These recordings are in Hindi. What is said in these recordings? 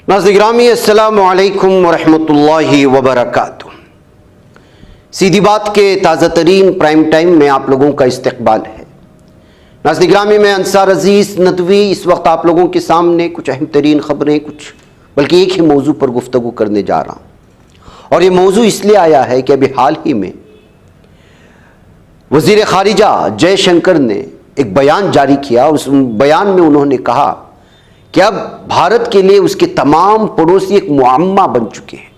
नाज़रीन अस्सलामु अलैकुम वरहमतुल्लाहि वबरकातुह। सीधी बात के ताज़ा तरीन प्राइम टाइम में आप लोगों का इस्तकबाल है। नाज़रीन मैं अंसार अजीज़ नदवी इस वक्त आप लोगों के सामने कुछ अहम तरीन ख़बरें बल्कि एक ही मौजू पर गुफ्तगू करने जा रहा हूँ। और ये मौजू इसलिए आया है कि अभी हाल ही में वज़ीर ख़ारिजा जयशंकर ने एक बयान जारी किया। उस बयान में उन्होंने कहा कि अब भारत के लिए उसके तमाम पड़ोसी एक मुअम्मा बन चुके हैं।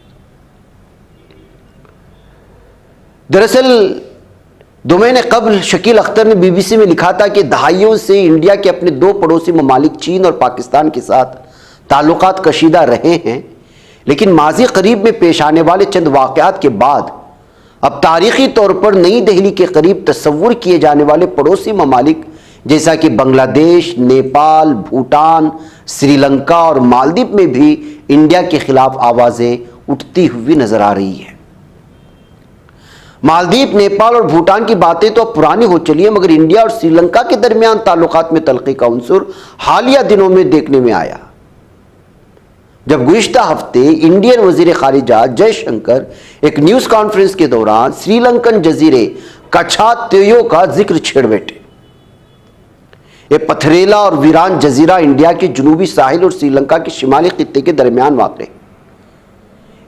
दरअसल 2 महीने कबल शकील अख्तर ने बीबीसी में लिखा था कि दहाइयों से इंडिया के अपने 2 पड़ोसी ममालिक चीन और पाकिस्तान के साथ ताल्लुकात कशीदा रहे हैं, लेकिन माजी करीब में पेश आने वाले चंद वाक़यात के बाद अब तारीखी तौर पर नई दिल्ली के करीब तस्वुर किए जाने वाले पड़ोसी ममालिक जैसा कि बांग्लादेश, नेपाल, भूटान, श्रीलंका और मालदीव में भी इंडिया के खिलाफ आवाज़ें उठती हुई नजर आ रही है। मालदीव, नेपाल और भूटान की बातें तो अब पुरानी हो चली है, मगर इंडिया और श्रीलंका के दरमियान ताल्लुकात में तलखी का उन्सुर हालिया दिनों में देखने में आया, जब गुज़िश्ता हफ्ते इंडियन वज़ीर ख़ारिजा जयशंकर एक न्यूज़ कॉन्फ्रेंस के दौरान श्रीलंकन जजीरे कछातयो का जिक्र छेड़ बैठे। ये पथरेला और वीरान जजीरा इंडिया के जनूबी साहिल और श्रीलंका के शिमाली खित्ते के दरमियान वाक़ है।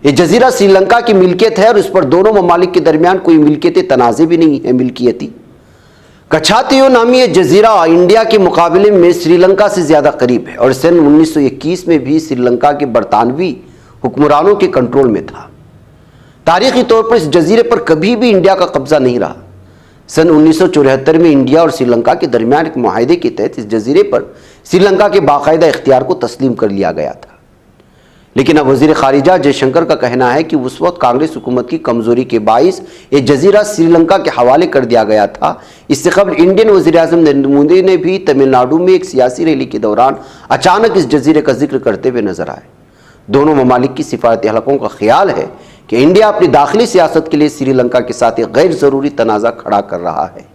ये जजीरा श्रीलंका की मिल्कियत है और इस पर दोनों ममालिक के दरमियान कोई मिल्कियत तनाज़े भी नहीं है मिल्कियती। कछातयो नामी ये जजीरा इंडिया के मुकाबले में श्रीलंका से ज़्यादा करीब है और सन 1921 में भी श्रीलंका के बरतानवी हुक्मरानों के कंट्रोल में था। तारीख़ी तौर पर इस जजीरे पर कभी भी इंडिया का कब्ज़ा नहीं रहा। सन 1974 में इंडिया और श्रीलंका के दरमियान एक मुआहदे के तहत इस जजीरे पर श्रीलंका के बाकायदा इख्तियार को तस्लीम कर लिया गया था। लेकिन अब वज़ीर ख़ारिजा जयशंकर का कहना है कि उस वक्त कांग्रेस हुकूमत की कमज़ोरी के बाइस ये जजीरा श्रीलंका के हवाले कर दिया गया था। इससे कबल इंडियन वज़ीर आज़म नरेंद्र मोदी ने भी तमिलनाडु में एक सियासी रैली के दौरान अचानक इस जजीरे का जिक्र करते हुए नजर आए। दोनों ममालिक की सिफारती हलकों का ख्याल है कि इंडिया अपनी दाखिली सियासत के लिए श्रीलंका के साथ एक गैर ज़रूरी तनाज़ा खड़ा कर रहा है,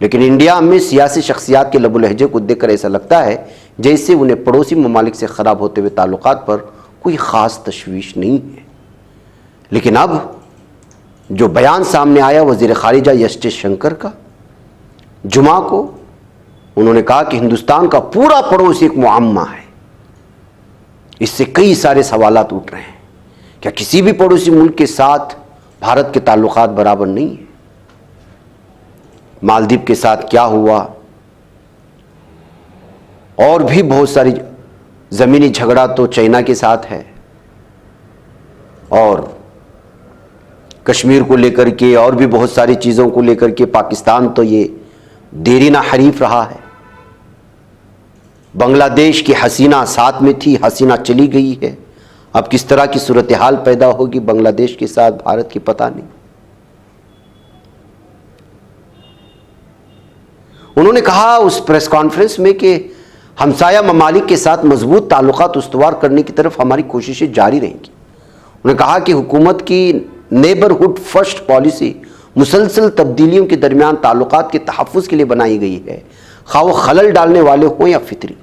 लेकिन इंडिया में सियासी शख्सियात के लबो लहजे को देखकर ऐसा लगता है जैसे उन्हें पड़ोसी ममालिक से ख़राब होते हुए ताल्लुकात पर कोई ख़ास तशवीश नहीं है। लेकिन अब जो बयान सामने आया वज़ीर ख़ारिजा एस जयशंकर का जुमा को, उन्होंने कहा कि हिंदुस्तान का पूरा पड़ोसी एक मुअम्मा है। इससे कई सारे सवालात उठ रहे हैं। क्या किसी भी पड़ोसी मुल्क के साथ भारत के ताल्लुकात बराबर नहीं है? मालदीव के साथ क्या हुआ, और भी बहुत सारी ज़मीनी झगड़ा तो चाइना के साथ है, और कश्मीर को लेकर के और भी बहुत सारी चीज़ों को लेकर के पाकिस्तान तो ये देरीना हरीफ रहा है। बांग्लादेश की हसीना साथ में थी, हसीना चली गई है। अब किस तरह की सूरत हाल पैदा होगी बांग्लादेश के साथ भारत की पता नहीं। उन्होंने कहा उस प्रेस कॉन्फ्रेंस में कि हमसाया ममालिक के साथ मजबूत ताल्लुकात उस्तवार करने की तरफ हमारी कोशिशें जारी रहेंगी। उन्होंने कहा कि हुकूमत की नेबरहुड फर्स्ट पॉलिसी मुसलसल तब्दीलियों के दरमियान ताल्लुकात के तहफ़्फ़ुज़ के लिए बनाई गई है, खा वो खलल डालने वाले हों या फितरी।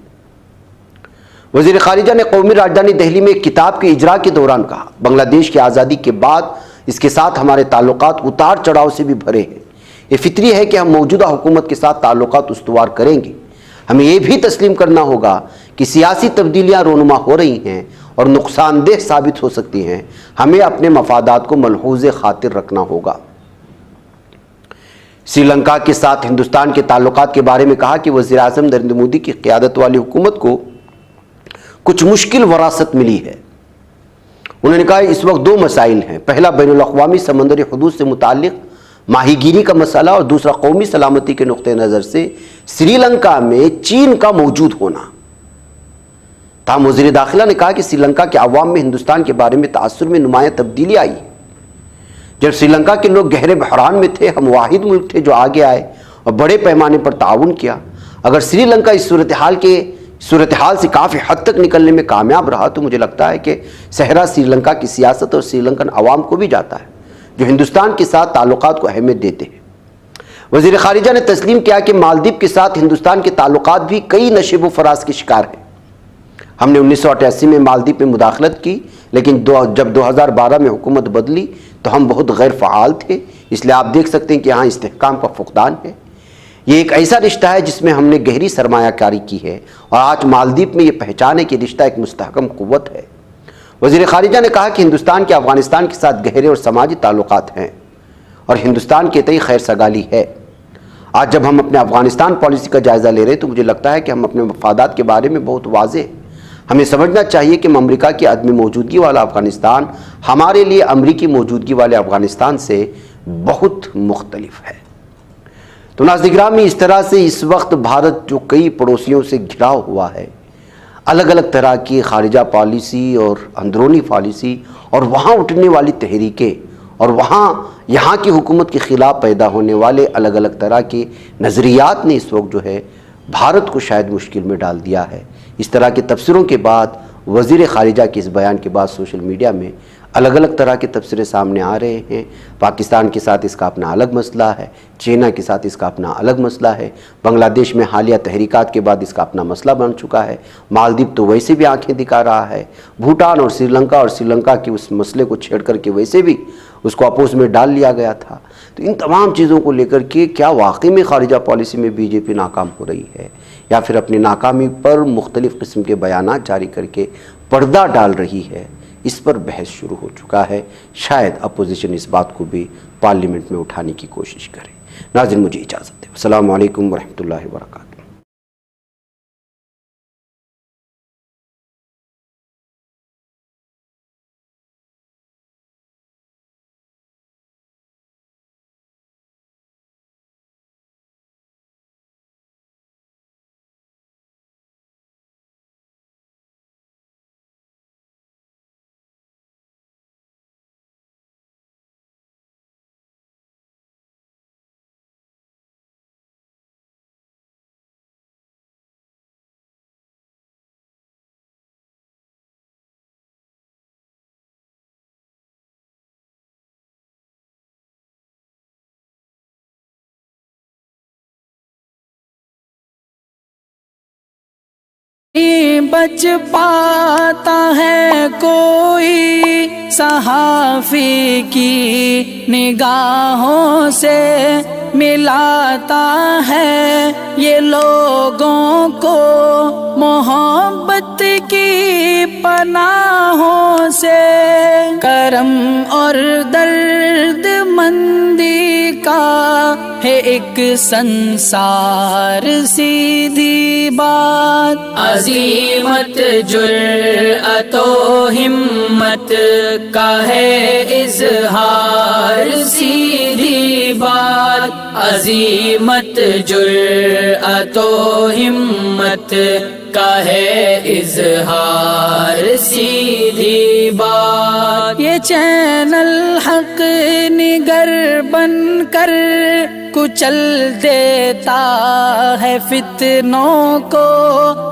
वज़ीर ख़ारिजा ने कौमी राजधानी दिल्ली में एक किताब के इजरा के दौरान कहा, बांग्लादेश की आज़ादी के बाद इसके साथ हमारे ताल्लुकात उतार चढ़ाव से भी भरे हैं। ये फितरी है कि हम मौजूदा हुकूमत के साथ ताल्लुकात उस्तवार करेंगे। हमें यह भी तस्लीम करना होगा कि सियासी तब्दीलियाँ रोनुमा हो रही हैं और नुकसानदेह साबित हो सकती हैं। हमें अपने मफादात को मलहूज़ खातिर रखना होगा। श्रीलंका के साथ हिंदुस्तान के ताल्लुकात के बारे में कहा कि वज़ीर आज़म नरेंद्र मोदी की क़ियादत वाली हुकूमत को कुछ मुश्किल वरासत मिली है। उन्होंने कहा इस वक्त 2 मसाइल हैं। पहला बैनुल-अक़वामी समंदरी हुदूद से मुताल्लिक़ माहीगीरी का मसला और दूसरा कौमी सलामती के नुक़्ते नज़र से श्रीलंका में चीन का मौजूद होना। ताहम वज़ीर दाखिला ने कहा कि श्रीलंका के अवाम में हिंदुस्तान के बारे में तासुर में नुमायाँ तब्दीली आई। जब श्रीलंका के लोग गहरे बहरान में थे, हम वाहिद मुल्क थे जो आगे आए और बड़े पैमाने पर ताउन किया। अगर श्रीलंका इस सूरत हाल से काफ़ी हद तक निकलने में कामयाब रहा तो मुझे लगता है कि सहरा श्रीलंका की सियासत और श्रीलंकन अवाम को भी जाता है जो हिंदुस्तान के साथ ताल्लुकात को अहमियत देते हैं। वज़ीर ख़ारिजा ने तस्लीम किया कि मालदीव के साथ हिंदुस्तान के ताल्लुकात भी कई नशेब व फराज के शिकार हैं। हमने 1988 में मालदीव में मुदाखलत की, लेकिन जब 2012 में हुकूमत बदली तो हम बहुत गैर फ़आल थे, इसलिए आप देख सकते हैं कि यहाँ इस्तेहकाम का फुकदान है। ये एक ऐसा रिश्ता है जिसमें हमने गहरी सरमायाकारी की है, और आज मालदीव में ये पहचान है कि रिश्ता एक मुस्तहकम क़ुव्वत है। वज़ीर ख़ारिजा ने कहा कि हिंदुस्तान के अफ़गानिस्तान के साथ गहरे और समाजी ताल्लुकात हैं और हिंदुस्तान के तय खैर सगाली है। आज जब हम अपने अफ़गानिस्तान पॉलिसी का जायज़ा ले रहे हैं तो मुझे लगता है कि हम अपने मफादात के बारे में बहुत वाज़ेह। हमें समझना चाहिए कि अमरीका की अदमी मौजूदगी वाला अफ़गानिस्तान हमारे लिए अमरीकी मौजूदगी वाले अफ़गानिस्तान से बहुत मुख्तलिफ है। तो नाज़रीन गिरामी, इस तरह से इस वक्त भारत जो कई पड़ोसियों से घिरा हुआ है, अलग अलग तरह की खारिजा पॉलिसी और अंदरूनी पॉलिसी और वहाँ उठने वाली तहरीकें और वहाँ यहाँ की हुकूमत के ख़िलाफ़ पैदा होने वाले अलग अलग तरह के नज़रियात ने इस वक्त जो है भारत को शायद मुश्किल में डाल दिया है। इस तरह के तबसरों के बाद, वज़ीर ख़ारिजा के इस बयान के बाद सोशल मीडिया में अलग अलग तरह के तबसरे सामने आ रहे हैं। पाकिस्तान के साथ इसका अपना अलग मसला है, चाइना के साथ इसका अपना अलग मसला है, बांग्लादेश में हालिया तहरीकात के बाद इसका अपना मसला बन चुका है, मालदीव तो वैसे भी आंखें दिखा रहा है, भूटान और श्रीलंका के उस मसले को छेड़ करके वैसे भी उसको अपोज में डाल लिया गया था। तो इन तमाम चीज़ों को लेकर के क्या वाकई में खारिजा पॉलिसी में बीजेपी नाकाम हो रही है, या फिर अपनी नाकामी पर मुख्तलिफ़ किस्म के बयानात जारी करके पर्दा डाल रही है, इस पर बहस शुरू हो चुका है। शायद अपोजिशन इस बात को भी पार्लियामेंट में उठाने की कोशिश करे। नाज़रीन, मुझे इजाज़त दें। अस्सलामु अलैकुम वरहमतुल्लाहि वबरकातुहू। बच पाता है कोई सहाफ़ी की निगाहों से, मिलाता है ये लोगों को मोहब्बत की पनाहों से। करम और दर्द मंदी का है एक संसार, सीधी बात। अज़ीमत जुर्अतो हिम्मत का है इज़हार, सीधी बात। अज़ीमत जुर्अतो हिम्मत का है इज़हार, सीधी बात। ये चैनल हक निगर बनकर कुचल देता है फितनों को।